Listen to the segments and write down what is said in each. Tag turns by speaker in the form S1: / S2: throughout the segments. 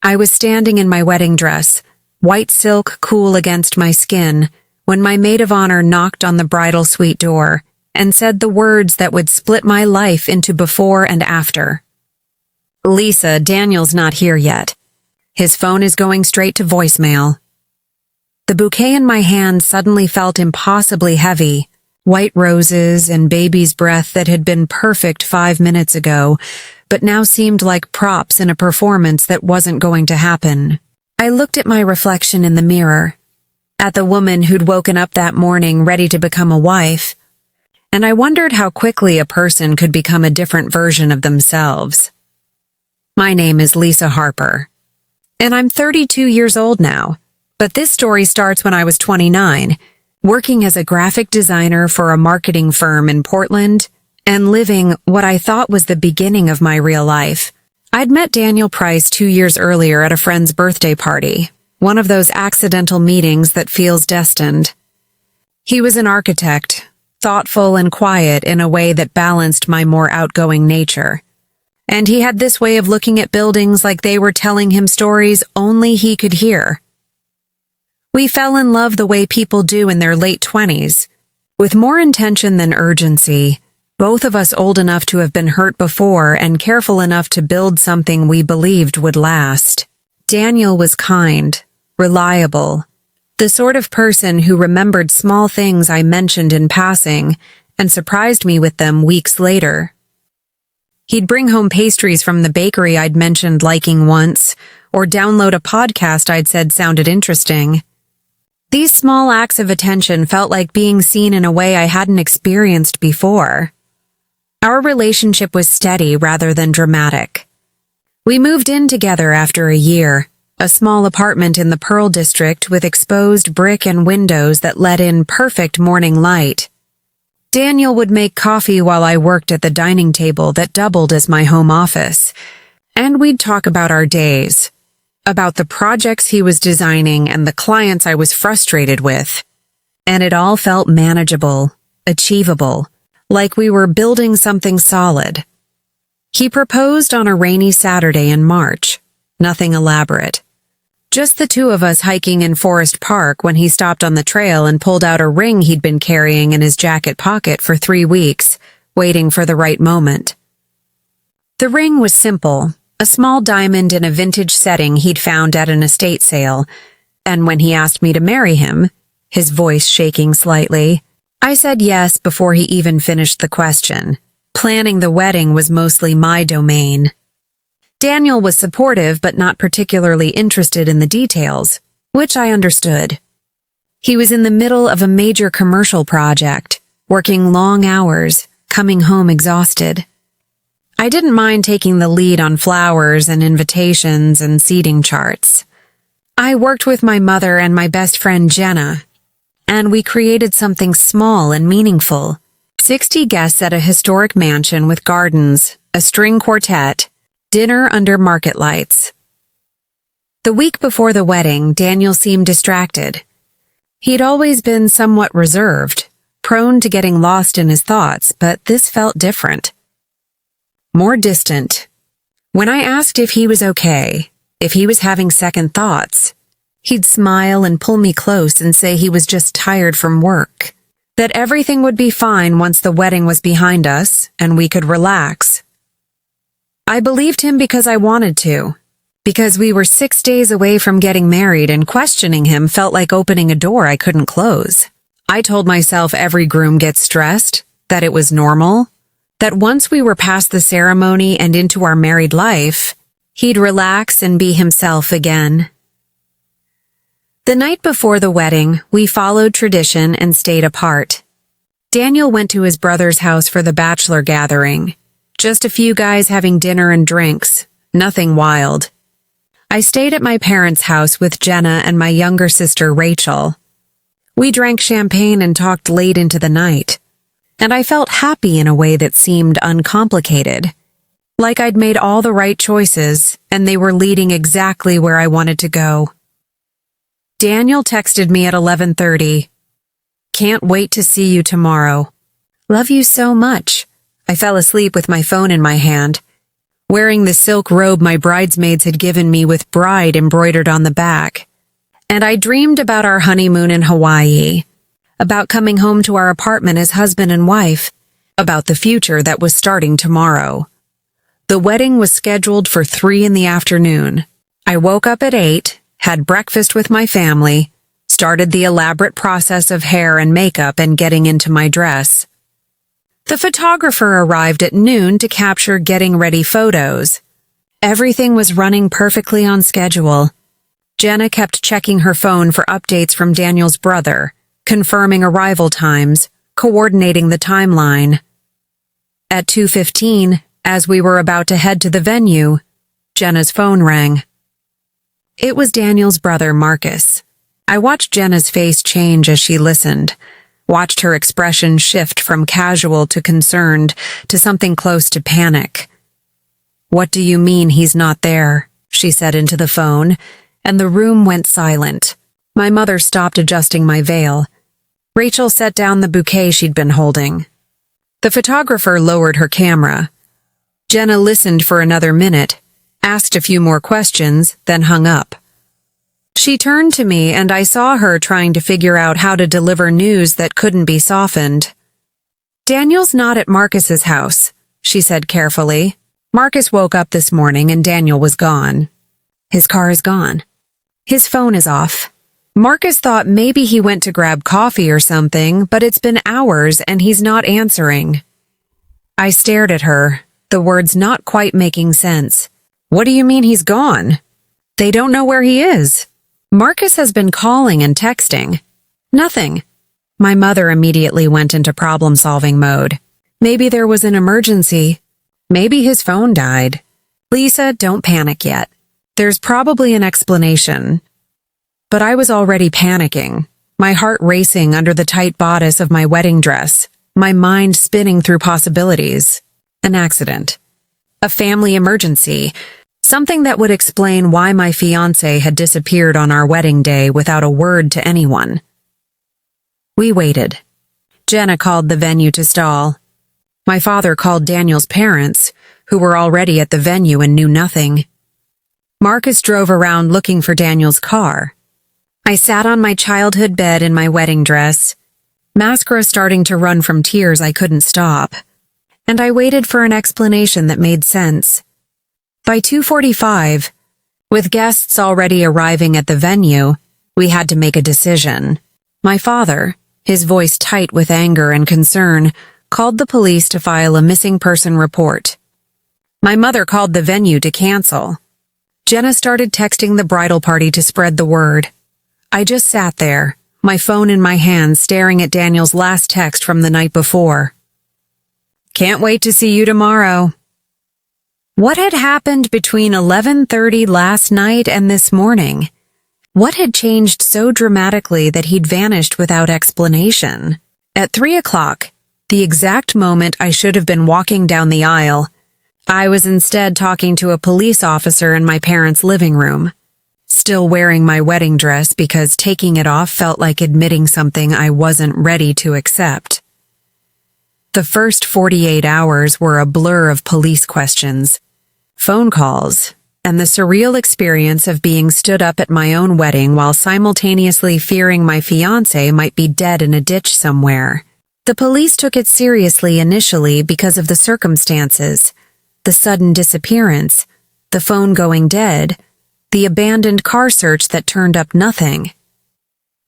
S1: I was standing in my wedding dress, white silk cool against my skin, when my maid of honor knocked on the bridal suite door and said the words that would split my life into before and after. "Lisa, Daniel's not here yet. His phone is going straight to voicemail." The bouquet in my hand suddenly felt impossibly heavy, white roses and baby's breath that had been perfect 5 minutes ago, but now seemed like props in a performance that wasn't going to happen. I looked at my reflection in the mirror, at the woman who'd woken up that morning ready to become a wife, and I wondered how quickly a person could become a different version of themselves. My name is Lisa Harper, and I'm 32 years old now, but this story starts when I was 29, working as a graphic designer for a marketing firm in Portland and living what I thought was the beginning of my real life. I'd met Daniel Price 2 years earlier at a friend's birthday party, one of those accidental meetings that feels destined. He was an architect, thoughtful and quiet in a way that balanced my more outgoing nature. And he had this way of looking at buildings like they were telling him stories only he could hear. We fell in love the way people do in their late 20s, with more intention than urgency, both of us old enough to have been hurt before and careful enough to build something we believed would last. Daniel was kind, reliable, the sort of person who remembered small things I mentioned in passing and surprised me with them weeks later. He'd bring home pastries from the bakery I'd mentioned liking once, or download a podcast I'd said sounded interesting. These small acts of attention felt like being seen in a way I hadn't experienced before. Our relationship was steady rather than dramatic. We moved in together after a year, a small apartment in the Pearl District with exposed brick and windows that let in perfect morning light. Daniel would make coffee while I worked at the dining table that doubled as my home office, and we'd talk about our days, about the projects he was designing and the clients I was frustrated with, and it all felt manageable, achievable, like we were building something solid. He proposed on a rainy Saturday in March, nothing elaborate. Just the two of us hiking in Forest Park when he stopped on the trail and pulled out a ring he'd been carrying in his jacket pocket for 3 weeks, waiting for the right moment. The ring was simple, a small diamond in a vintage setting he'd found at an estate sale, and when he asked me to marry him, his voice shaking slightly, I said yes before he even finished the question. Planning the wedding was mostly my domain. Daniel was supportive but not particularly interested in the details, which I understood. He was in the middle of a major commercial project, working long hours, coming home exhausted. I didn't mind taking the lead on flowers and invitations and seating charts. I worked with my mother and my best friend Jenna, and we created something small and meaningful. 60 guests at a historic mansion with gardens, a string quartet, dinner under market lights. The week before the wedding, Daniel seemed distracted. He'd always been somewhat reserved, prone to getting lost in his thoughts, but this felt different. More distant. When I asked if he was okay, if he was having second thoughts, he'd smile and pull me close and say he was just tired from work, that everything would be fine once the wedding was behind us and we could relax. I believed him because I wanted to, because we were 6 days away from getting married and questioning him felt like opening a door I couldn't close. I told myself every groom gets stressed, that it was normal, that once we were past the ceremony and into our married life, he'd relax and be himself again. The night before the wedding, we followed tradition and stayed apart. Daniel went to his brother's house for the bachelor gathering. Just a few guys having dinner and drinks, nothing wild. I stayed at my parents' house with Jenna and my younger sister Rachel. We drank champagne and talked late into the night, and I felt happy in a way that seemed uncomplicated, like I'd made all the right choices and they were leading exactly where I wanted to go. Daniel texted me at 11:30. "Can't wait to see you tomorrow. Love you so much." I fell asleep with my phone in my hand. wearing the silk robe my bridesmaids had given me with bride embroidered on the back. And I dreamed about our honeymoon in Hawaii, about coming home to our apartment as husband and wife, about the future that was starting tomorrow. The wedding was scheduled for 3 in the afternoon. I woke up at 8, had breakfast with my family, started the elaborate process of hair and makeup and getting into my dress. The photographer arrived at noon to capture getting ready photos. Everything was running perfectly on schedule. Jenna kept checking her phone for updates from Daniel's brother, confirming arrival times, coordinating the timeline. At 2:15, as we were about to head to the venue, Jenna's phone rang. It was Daniel's brother, Marcus. I watched Jenna's face change as she listened, watched her expression shift from casual to concerned to something close to panic. "What do you mean he's not there?" she said into the phone, and the room went silent. My mother stopped adjusting my veil. Rachel set down the bouquet she'd been holding. The photographer lowered her camera. Jenna listened for another minute, asked a few more questions, then hung up. She turned to me and I saw her trying to figure out how to deliver news that couldn't be softened. "Daniel's not at Marcus's house," she said carefully. "Marcus woke up this morning and Daniel was gone. His car is gone. His phone is off. Marcus thought maybe he went to grab coffee or something, but it's been hours and he's not answering." I stared at her, the words not quite making sense. "What do you mean he's gone?" "They don't know where he is. Marcus has been calling and texting. Nothing." My mother immediately went into problem-solving mode. "Maybe there was an emergency. Maybe his phone died." "Lisa, don't panic yet. There's probably an explanation." But I was already panicking, my heart racing under the tight bodice of my wedding dress, my mind spinning through possibilities. An accident. A family emergency. Something that would explain why my fiancé had disappeared on our wedding day without a word to anyone. We waited. Jenna called the venue to stall. My father called Daniel's parents, who were already at the venue and knew nothing. Marcus drove around looking for Daniel's car. I sat on my childhood bed in my wedding dress, mascara starting to run from tears I couldn't stop, and I waited for an explanation that made sense. By 2:45, with guests already arriving at the venue, we had to make a decision. My father, his voice tight with anger and concern, called the police to file a missing person report. My mother called the venue to cancel. Jenna started texting the bridal party to spread the word. I just sat there, my phone in my hand, staring at Daniel's last text from the night before. "Can't wait to see you tomorrow." What had happened between 11:30 last night and this morning? What had changed so dramatically that he'd vanished without explanation? At 3 o'clock, the exact moment I should have been walking down the aisle, I was instead talking to a police officer in my parents' living room, still wearing my wedding dress because taking it off felt like admitting something I wasn't ready to accept. The first 48 hours were a blur of police questions, phone calls, and the surreal experience of being stood up at my own wedding while simultaneously fearing my fiancé might be dead in a ditch somewhere. The police took it seriously initially because of the circumstances, the sudden disappearance, the phone going dead, the abandoned car search that turned up nothing.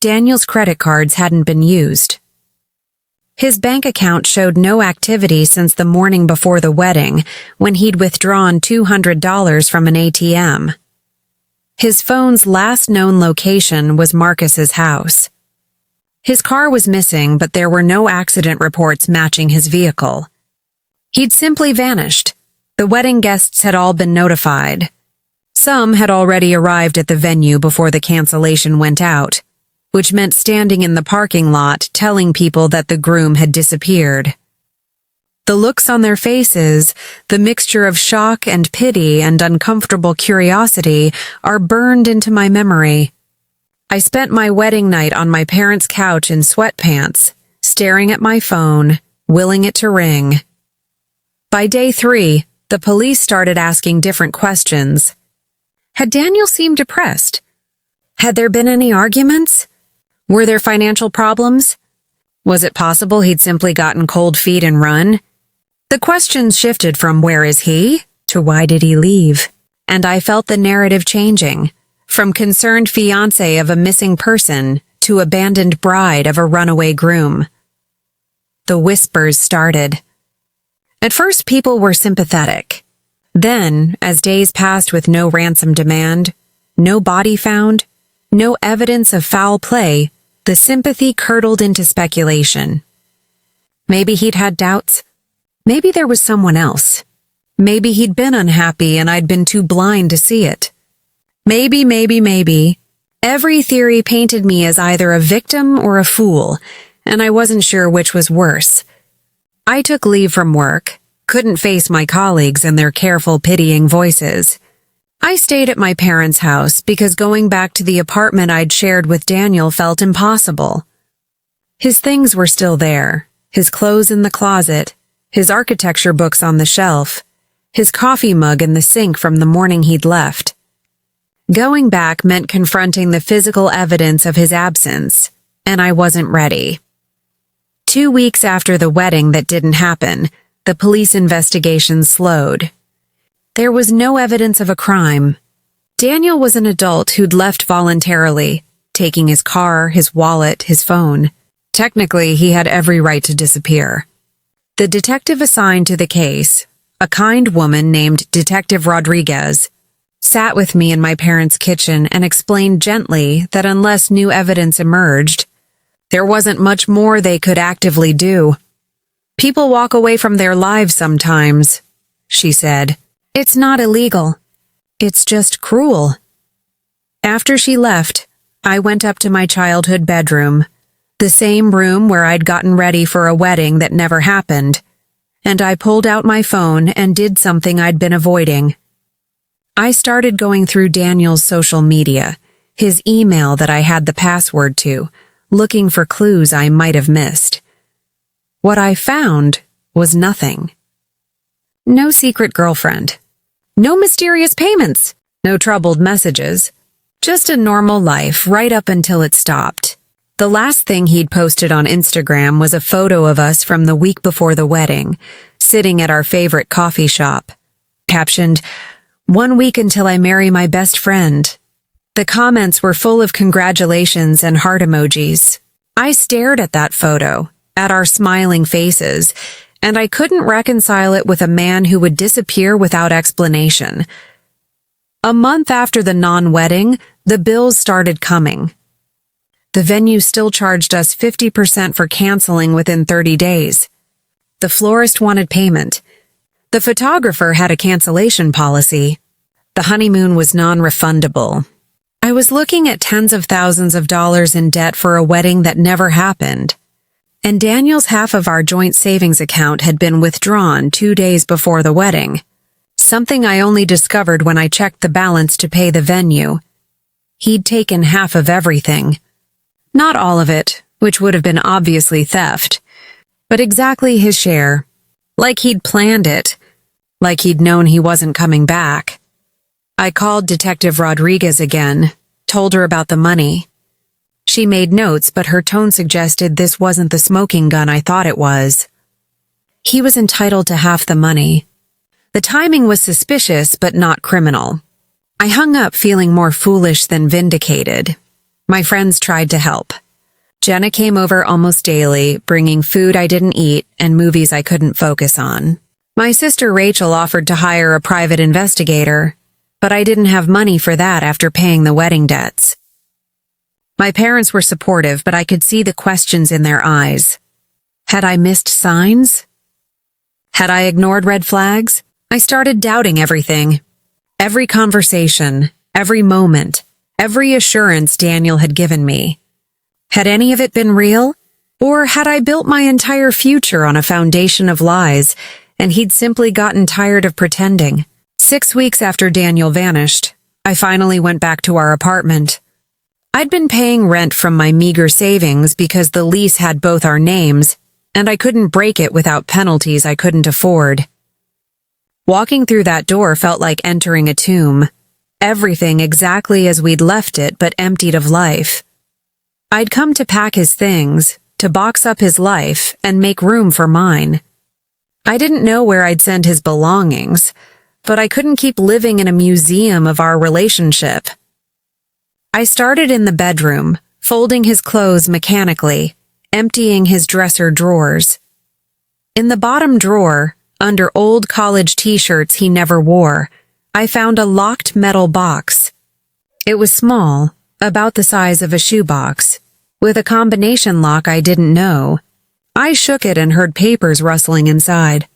S1: Daniel's credit cards hadn't been used. His bank account showed no activity since the morning before the wedding, when he'd withdrawn $200 from an ATM. His phone's last known location was Marcus's house. His car was missing, but there were no accident reports matching his vehicle. He'd simply vanished. The wedding guests had all been notified. Some had already arrived at the venue before the cancellation went out, which meant standing in the parking lot telling people that the groom had disappeared. The looks on their faces, the mixture of shock and pity and uncomfortable curiosity, are burned into my memory. I spent my wedding night on my parents' couch in sweatpants, staring at my phone, willing it to ring. By day 3, The police started asking different questions. Had Daniel seemed depressed? Had there been any arguments? Were there financial problems? Was it possible he'd simply gotten cold feet and run? The questions shifted from where is he to why did he leave? And I felt the narrative changing, from concerned fiancé of a missing person to abandoned bride of a runaway groom. The whispers started. At first, people were sympathetic. Then, as days passed with no ransom demand, no body found, no evidence of foul play, the sympathy curdled into speculation. Maybe he'd had doubts. Maybe there was someone else. Maybe he'd been unhappy and I'd been too blind to see it. Maybe. Every theory painted me as either a victim or a fool, and I wasn't sure which was worse. I took leave from work, couldn't face my colleagues and their careful, pitying voices. I stayed at my parents' house because going back to the apartment I'd shared with Daniel felt impossible. His things were still there, his clothes in the closet, his architecture books on the shelf, his coffee mug in the sink from the morning he'd left. Going back meant confronting the physical evidence of his absence, and I wasn't ready. 2 weeks after the wedding that didn't happen, the police investigation slowed. There was no evidence of a crime. Daniel was an adult who'd left voluntarily, taking his car, his wallet, his phone. Technically, he had every right to disappear. The detective assigned to the case, a kind woman named Detective Rodriguez, sat with me in my parents' kitchen and explained gently that unless new evidence emerged, there wasn't much more they could actively do. People walk away from their lives sometimes, she said. It's not illegal. It's just cruel. After she left, I went up to my childhood bedroom, the same room where I'd gotten ready for a wedding that never happened, and I pulled out my phone and did something I'd been avoiding. I started going through Daniel's social media, his email that I had the password to, looking for clues I might have missed. What I found was nothing. No secret girlfriend. No mysterious payments. No troubled messages. Just a normal life right up until it stopped. The last thing he'd posted on Instagram was a photo of us from the week before the wedding, sitting at our favorite coffee shop. Captioned, "1 week until I marry my best friend." The comments were full of congratulations and heart emojis. I stared at that photo, at our smiling faces, and I couldn't reconcile it with a man who would disappear without explanation. A month after the non-wedding, the bills started coming. The venue still charged us 50% for canceling within 30 days. The florist wanted payment. The photographer had a cancellation policy. The honeymoon was non-refundable. I was looking at tens of thousands of dollars in debt for a wedding that never happened. And Daniel's half of our joint savings account had been withdrawn 2 days before the wedding, something I only discovered when I checked the balance to pay the venue. He'd taken half of everything. Not all of it, which would have been obviously theft, but exactly his share. Like he'd planned it. Like he'd known he wasn't coming back. I called Detective Rodriguez again, told her about the money. She made notes, but her tone suggested this wasn't the smoking gun I thought it was. He was entitled to half the money. The timing was suspicious, but not criminal. I hung up feeling more foolish than vindicated. My friends tried to help. Jenna came over almost daily, bringing food I didn't eat and movies I couldn't focus on. My sister Rachel offered to hire a private investigator, but I didn't have money for that after paying the wedding debts. My parents were supportive, but I could see the questions in their eyes. Had I missed signs? Had I ignored red flags? I started doubting everything. Every conversation, every moment, every assurance Daniel had given me. Had any of it been real? Or had I built my entire future on a foundation of lies, and he'd simply gotten tired of pretending? 6 weeks after Daniel vanished, I finally went back to our apartment. I'd been paying rent from my meager savings because the lease had both our names, and I couldn't break it without penalties I couldn't afford. Walking through that door felt like entering a tomb. Everything exactly as we'd left it, but emptied of life. I'd come to pack his things, to box up his life, and make room for mine. I didn't know where I'd send his belongings, but I couldn't keep living in a museum of our relationship. I started in the bedroom, folding his clothes mechanically, emptying his dresser drawers. In the bottom drawer, under old college t-shirts he never wore, I found a locked metal box. It was small, about the size of a shoebox, with a combination lock I didn't know. I shook it and heard papers rustling inside.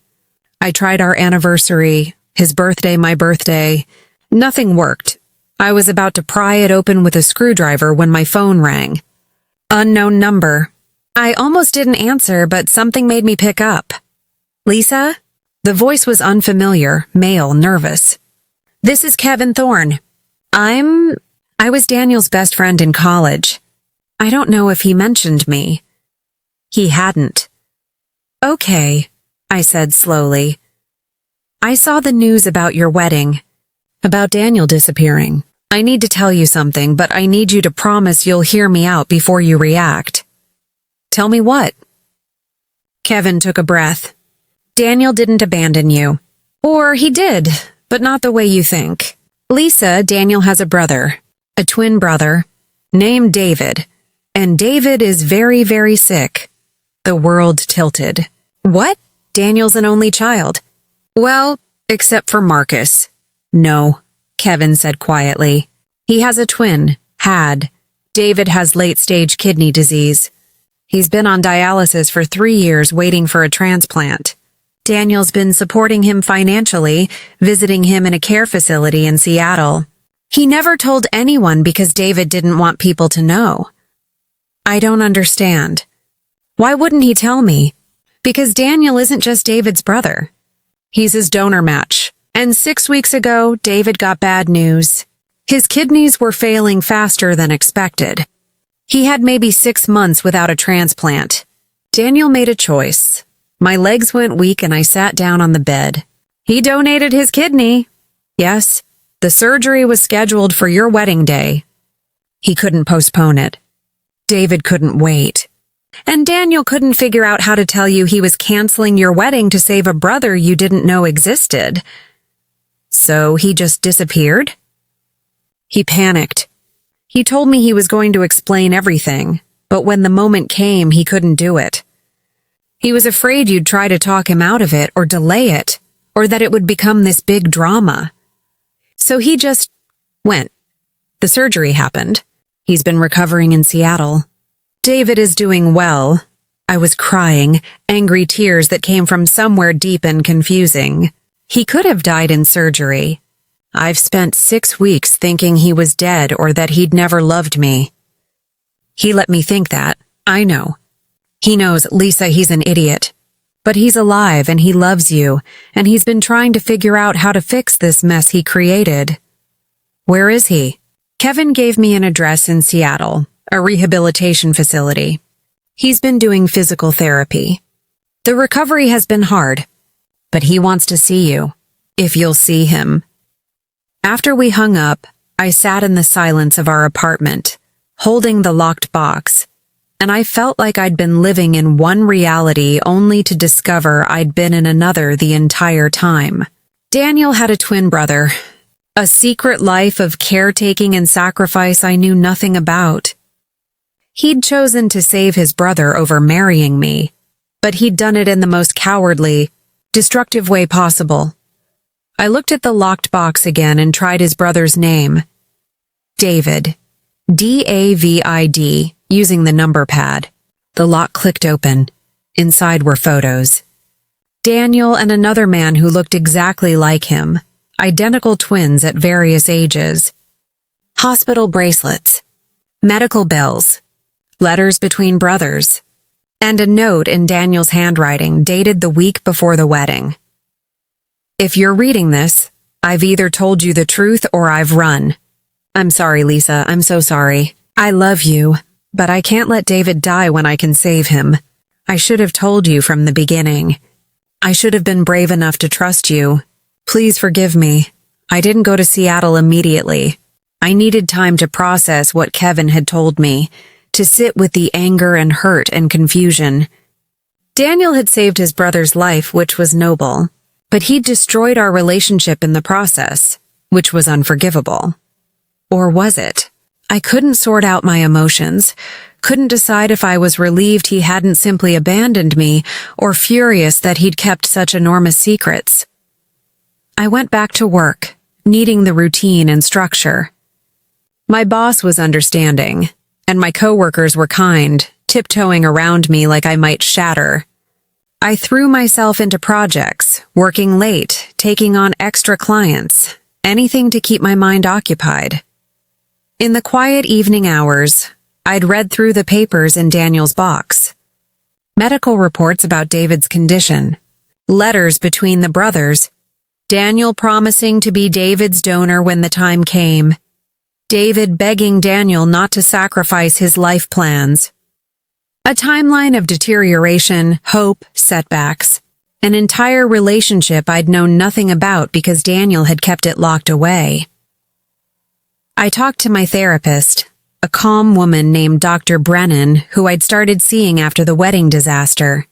S1: I tried our anniversary, his birthday, my birthday. Nothing worked. I was about to pry it open with a screwdriver when my phone rang. Unknown number. I almost didn't answer, but something made me pick up. Lisa? The voice was unfamiliar, male, nervous. This is Kevin Thorne. I was Daniel's best friend in college. I don't know if he mentioned me. He hadn't. Okay, I said slowly. I saw the news about your wedding, about Daniel disappearing. I need to tell you something, but I need you to promise you'll hear me out before you react. Tell me what? Kevin took a breath. Daniel didn't abandon you. Or he did, but not the way you think. Lisa, Daniel has a brother, a twin brother, named David, and David is very, very sick. The world tilted. What? Daniel's an only child. Well, except for Marcus. No, Kevin said quietly. He has a twin, had. David has late-stage kidney disease. He's been on dialysis for 3 years waiting for a transplant. Daniel's been supporting him financially, visiting him in a care facility in Seattle. He never told anyone because David didn't want people to know. I don't understand. Why wouldn't he tell me? Because Daniel isn't just David's brother. He's his donor match. And 6 weeks ago, David got bad news. His kidneys were failing faster than expected. He had maybe 6 months without a transplant. Daniel made a choice. My legs went weak and I sat down on the bed. He donated his kidney. Yes, the surgery was scheduled for your wedding day. He couldn't postpone it. David couldn't wait. And Daniel couldn't figure out how to tell you he was canceling your wedding to save a brother you didn't know existed. So he just disappeared? He panicked. He told me he was going to explain everything, but when the moment came, he couldn't do it. He was afraid you'd try to talk him out of it or delay it, or that it would become this big drama. So he just went. The surgery happened. He's been recovering in Seattle. David is doing well. I was crying, angry tears that came from somewhere deep and confusing. He could have died in surgery. I've spent 6 weeks thinking he was dead or that he'd never loved me. He let me think that. I know. He knows, Lisa, he's an idiot. But he's alive and he loves you, and he's been trying to figure out how to fix this mess he created. Where is he? Kevin gave me an address in Seattle, a rehabilitation facility. He's been doing physical therapy. The recovery has been hard, but he wants to see you, if you'll see him. After we hung up, I sat in the silence of our apartment, holding the locked box, and I felt like I'd been living in one reality only to discover I'd been in another the entire time. Daniel had a twin brother, a secret life of caretaking and sacrifice I knew nothing about. He'd chosen to save his brother over marrying me, but he'd done it in the most cowardly, destructive way possible. I looked at the locked box again and tried his brother's name. David. David, using the number pad. The lock clicked open. Inside were photos. Daniel and another man who looked exactly like him, identical twins at various ages. Hospital bracelets. Medical bills. Letters between brothers. And a note in Daniel's handwriting dated the week before the wedding. If you're reading this, I've either told you the truth or I've run. I'm sorry, Lisa. I'm so sorry. I love you, but I can't let David die when I can save him. I should have told you from the beginning. I should have been brave enough to trust you. Please forgive me. I didn't go to Seattle immediately. I needed time to process what Kevin had told me, to sit with the anger and hurt and confusion. Daniel had saved his brother's life, which was noble, but he'd destroyed our relationship in the process, which was unforgivable. Or was it? I couldn't sort out my emotions, couldn't decide if I was relieved he hadn't simply abandoned me or furious that he'd kept such enormous secrets. I went back to work, needing the routine and structure. My boss was understanding, and my coworkers were kind, tiptoeing around me like I might shatter. I threw myself into projects, working late, taking on extra clients, anything to keep my mind occupied. In the quiet evening hours, I'd read through the papers in Daniel's box. Medical reports about David's condition, letters between the brothers, Daniel promising to be David's donor when the time came, David begging Daniel not to sacrifice his life plans. A timeline of deterioration, hope, setbacks, an entire relationship I'd known nothing about because Daniel had kept it locked away. I talked to my therapist, a calm woman named Dr. Brennan, who I'd started seeing after the wedding disaster.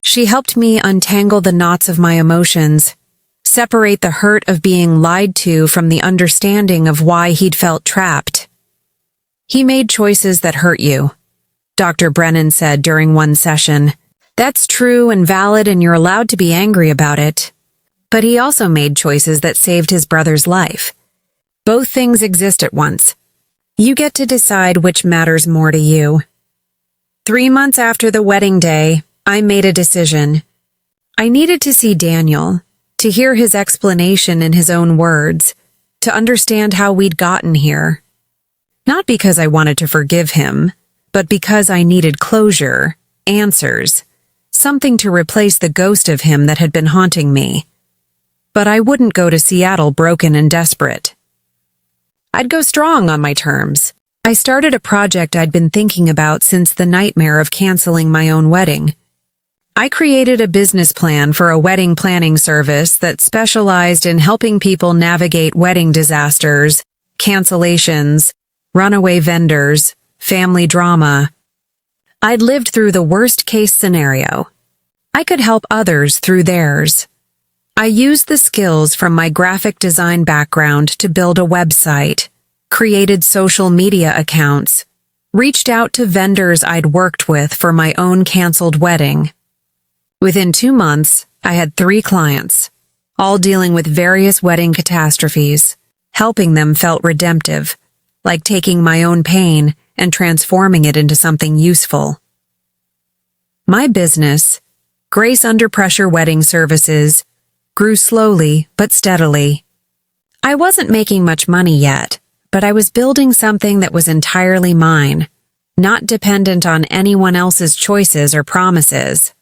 S1: She helped me untangle the knots of my emotions, separate the hurt of being lied to from the understanding of why he'd felt trapped. He made choices that hurt you, Dr. Brennan said during one session. That's true and valid and you're allowed to be angry about it. But he also made choices that saved his brother's life. Both things exist at once. You get to decide which matters more to you. 3 months after the wedding day, I made a decision. I needed to see Daniel, to hear his explanation in his own words, to understand how we'd gotten here. Not because I wanted to forgive him, but because I needed closure, answers, something to replace the ghost of him that had been haunting me. But I wouldn't go to Seattle broken and desperate. I'd go strong on my terms. I started a project I'd been thinking about since the nightmare of canceling my own wedding. I created a business plan for a wedding planning service that specialized in helping people navigate wedding disasters, cancellations, runaway vendors, family drama. I'd lived through the worst-case scenario. I could help others through theirs. I used the skills from my graphic design background to build a website, created social media accounts, reached out to vendors I'd worked with for my own canceled wedding. Within 2 months, I had 3 clients, all dealing with various wedding catastrophes. Helping them felt redemptive, like taking my own pain and transforming it into something useful. My business, Grace Under Pressure Wedding Services, grew slowly but steadily. I wasn't making much money yet, but I was building something that was entirely mine, not dependent on anyone else's choices or promises.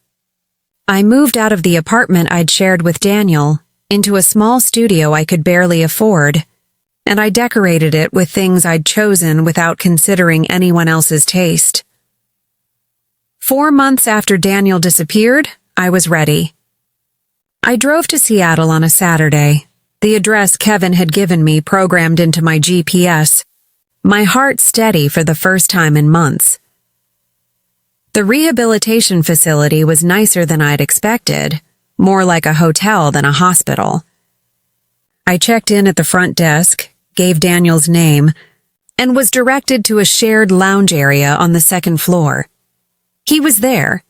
S1: I moved out of the apartment I'd shared with Daniel into a small studio I could barely afford, and I decorated it with things I'd chosen without considering anyone else's taste. 4 months after Daniel disappeared, I was ready. I drove to Seattle on a Saturday, the address Kevin had given me programmed into my GPS, my heart steady for the first time in months. The rehabilitation facility was nicer than I'd expected, more like a hotel than a hospital. I checked in at the front desk, gave Daniel's name, and was directed to a shared lounge area on the 2nd floor. He was there,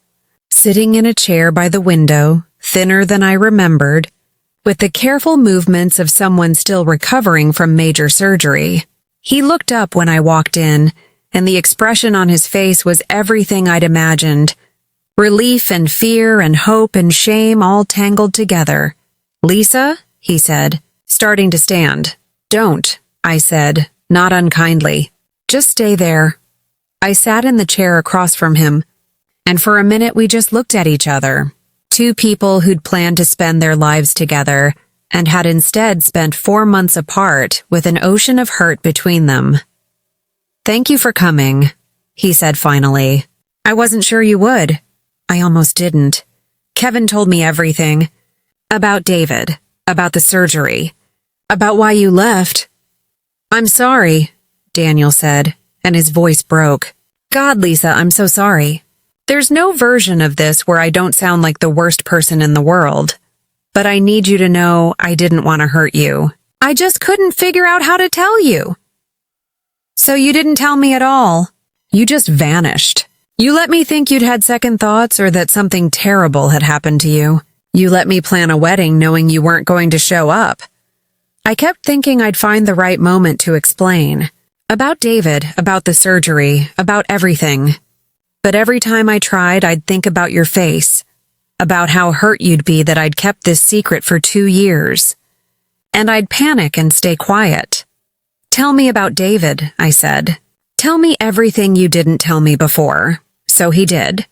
S1: sitting in a chair by the window, thinner than I remembered, with the careful movements of someone still recovering from major surgery. He looked up when I walked in, and the expression on his face was everything I'd imagined. Relief and fear and hope and shame all tangled together. "Lisa?" he said, starting to stand. "Don't," I said, not unkindly. "Just stay there." I sat in the chair across from him, and for a minute we just looked at each other. 2 people who'd planned to spend their lives together and had instead spent 4 months apart with an ocean of hurt between them. "Thank you for coming," he said finally. "I wasn't sure you would." I almost didn't. Kevin told me everything. About David. About the surgery. About why you left. I'm sorry, Daniel said, and his voice broke. God, Lisa, I'm so sorry. There's no version of this where I don't sound like the worst person in the world. But I need you to know I didn't want to hurt you. I just couldn't figure out how to tell you. So you didn't tell me at all. You just vanished. You let me think you'd had second thoughts or that something terrible had happened to you. You let me plan a wedding knowing you weren't going to show up. I kept thinking I'd find the right moment to explain. About David, about the surgery, about everything. But every time I tried, I'd think about your face. About how hurt you'd be that I'd kept this secret for 2 years. And I'd panic and stay quiet. Tell me about David, I said. Tell me everything you didn't tell me before. So he did.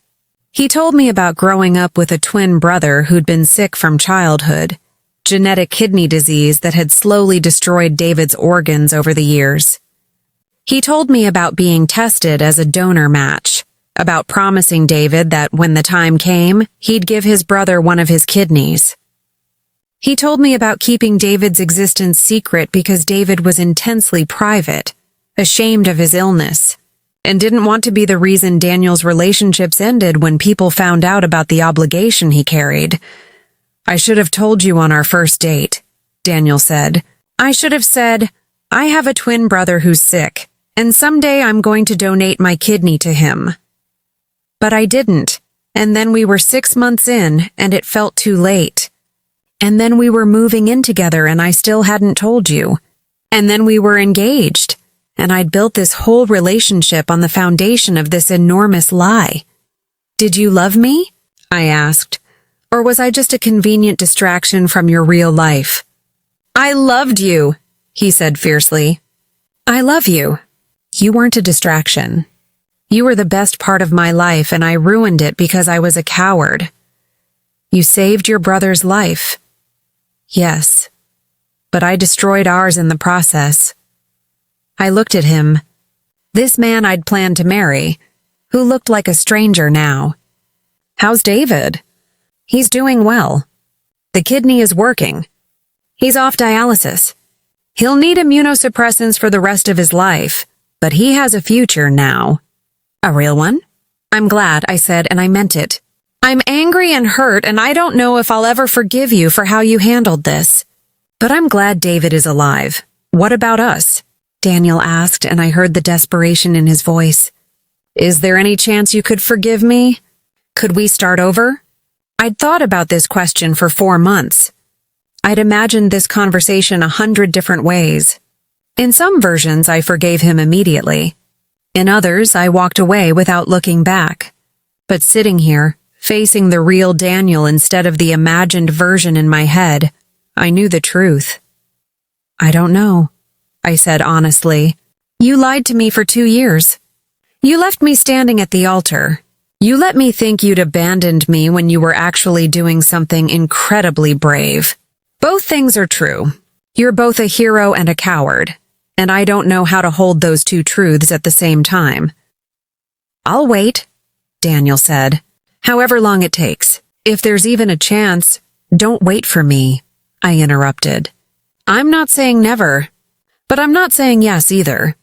S1: He told me about growing up with a twin brother who'd been sick from childhood, genetic kidney disease that had slowly destroyed David's organs over the years. He told me about being tested as a donor match, about promising David that when the time came, he'd give his brother one of his kidneys. He told me about keeping David's existence secret because David was intensely private, ashamed of his illness, and didn't want to be the reason Daniel's relationships ended when people found out about the obligation he carried. I should have told you on our first date, Daniel said. I should have said, I have a twin brother who's sick, and someday I'm going to donate my kidney to him. But I didn't, and then we were 6 months in, and it felt too late. And then we were moving in together and I still hadn't told you. And then we were engaged, and I'd built this whole relationship on the foundation of this enormous lie. Did you love me? I asked. Or was I just a convenient distraction from your real life? I loved you, he said fiercely. I love you. You weren't a distraction. You were the best part of my life and I ruined it because I was a coward. You saved your brother's life. Yes, but I destroyed ours in the process. I looked at him, this man I'd planned to marry, who looked like a stranger now. How's David? He's doing well. The kidney is working. He's off dialysis. He'll need immunosuppressants for the rest of his life, but he has a future now. A real one? I'm glad, I said, and I meant it. I'm angry and hurt, and I don't know if I'll ever forgive you for how you handled this. But I'm glad David is alive. What about us? Daniel asked, and I heard the desperation in his voice. Is there any chance you could forgive me? Could we start over? I'd thought about this question for 4 months. I'd imagined this conversation 100 different ways. In some versions, I forgave him immediately. In others, I walked away without looking back. But sitting here, facing the real Daniel instead of the imagined version in my head, I knew the truth. I don't know, I said honestly. You lied to me for 2 years. You left me standing at the altar. You let me think you'd abandoned me when you were actually doing something incredibly brave. Both things are true. You're both a hero and a coward, and I don't know how to hold those two truths at the same time. I'll wait, Daniel said. However long it takes. If there's even a chance, don't wait for me, I interrupted. I'm not saying never, but I'm not saying yes either.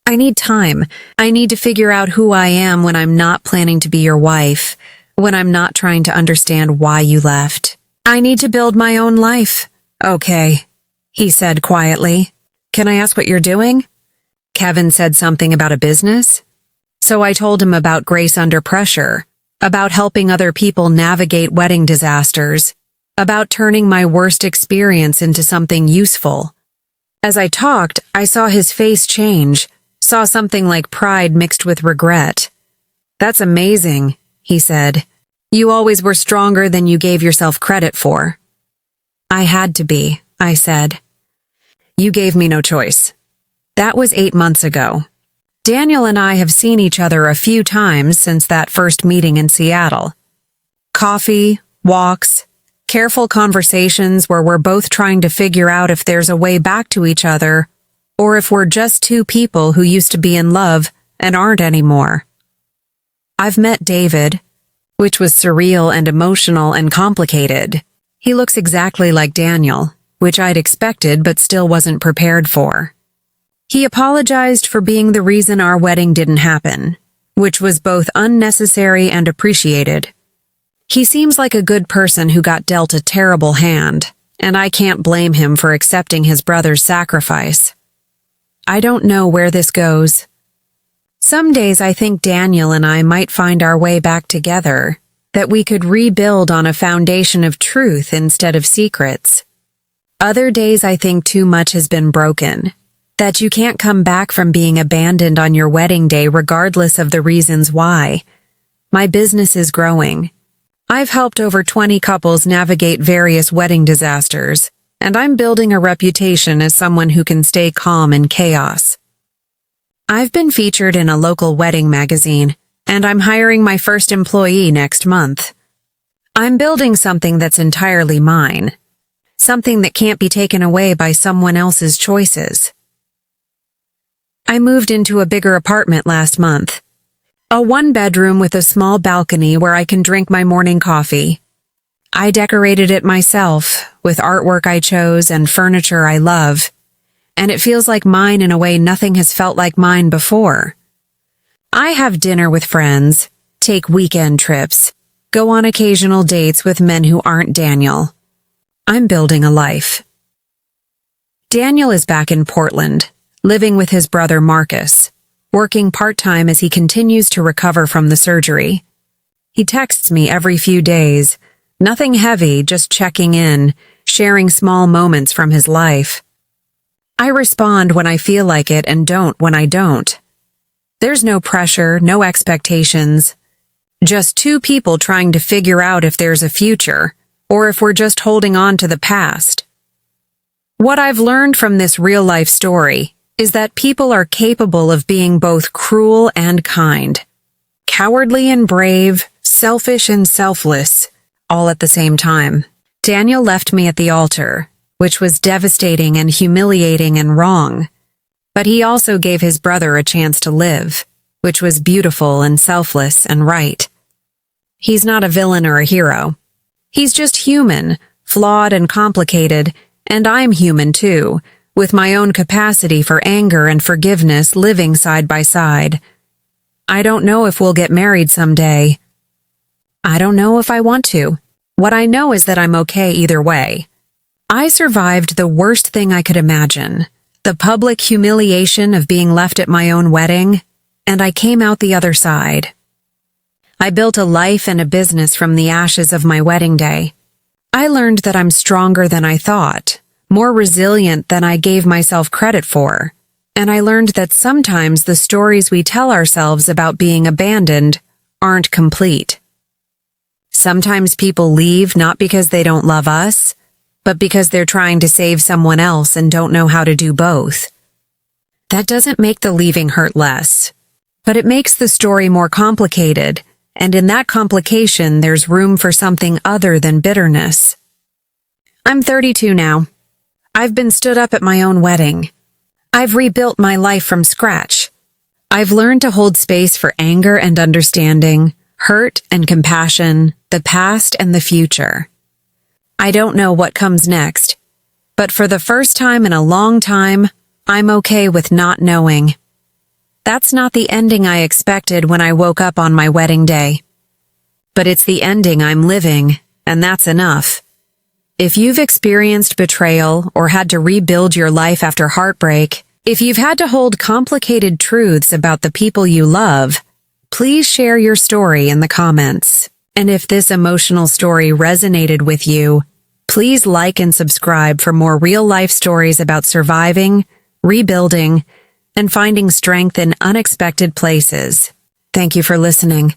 S1: I need time. I need to figure out who I am when I'm not planning to be your wife, when I'm not trying to understand why you left. I need to build my own life. Okay, he said quietly. Can I ask what you're doing? Kevin said something about a business. So I told him about Grace Under Pressure, about helping other people navigate wedding disasters, about turning my worst experience into something useful. As I talked, I saw his face change, saw something like pride mixed with regret. That's amazing, he said. You always were stronger than you gave yourself credit for. I had to be, I said. You gave me no choice. That was 8 months ago. Daniel and I have seen each other a few times since that first meeting in Seattle. Coffee, walks, careful conversations where we're both trying to figure out if there's a way back to each other or if we're just two people who used to be in love and aren't anymore. I've met David, which was surreal and emotional and complicated. He looks exactly like Daniel, which I'd expected but still wasn't prepared for. He apologized for being the reason our wedding didn't happen, which was both unnecessary and appreciated. He seems like a good person who got dealt a terrible hand, and I can't blame him for accepting his brother's sacrifice. I don't know where this goes. Some days I think Daniel and I might find our way back together, that we could rebuild on a foundation of truth instead of secrets. Other days I think too much has been broken, that you can't come back from being abandoned on your wedding day regardless of the reasons why. My business is growing. I've helped over 20 couples navigate various wedding disasters, and I'm building a reputation as someone who can stay calm in chaos. I've been featured in a local wedding magazine, and I'm hiring my first employee next month. I'm building something that's entirely mine, something that can't be taken away by someone else's choices. I moved into a bigger apartment last month. A one-bedroom with a small balcony where I can drink my morning coffee. I decorated it myself, with artwork I chose and furniture I love, and it feels like mine in a way nothing has felt like mine before. I have dinner with friends, take weekend trips, go on occasional dates with men who aren't Daniel. I'm building a life. Daniel is back in Portland, living with his brother Marcus, working part-time as he continues to recover from the surgery. He texts me every few days, nothing heavy, just checking in, sharing small moments from his life. I respond when I feel like it and don't when I don't. There's no pressure, no expectations. Just two people trying to figure out if there's a future, or if we're just holding on to the past. What I've learned from this real-life story is that people are capable of being both cruel and kind, cowardly and brave, selfish and selfless, all at the same time. Daniel left me at the altar, which was devastating and humiliating and wrong. But he also gave his brother a chance to live, which was beautiful and selfless and right. He's not a villain or a hero. He's just human, flawed and complicated, and I'm human too, with my own capacity for anger and forgiveness living side by side. I don't know if we'll get married someday. I don't know if I want to. What I know is that I'm okay either way. I survived the worst thing I could imagine, the public humiliation of being left at my own wedding, and I came out the other side. I built a life and a business from the ashes of my wedding day. I learned that I'm stronger than I thought, more resilient than I gave myself credit for, and I learned that sometimes the stories we tell ourselves about being abandoned aren't complete. Sometimes people leave not because they don't love us, but because they're trying to save someone else and don't know how to do both. That doesn't make the leaving hurt less, but it makes the story more complicated, and in that complication there's room for something other than bitterness. I'm 32 now. I've been stood up at my own wedding. I've rebuilt my life from scratch. I've learned to hold space for anger and understanding, hurt and compassion, the past and the future. I don't know what comes next, but for the first time in a long time, I'm okay with not knowing. That's not the ending I expected when I woke up on my wedding day. But it's the ending I'm living, and that's enough. If you've experienced betrayal or had to rebuild your life after heartbreak, if you've had to hold complicated truths about the people you love, please share your story in the comments. And if this emotional story resonated with you, please like and subscribe for more real-life stories about surviving, rebuilding, and finding strength in unexpected places. Thank you for listening.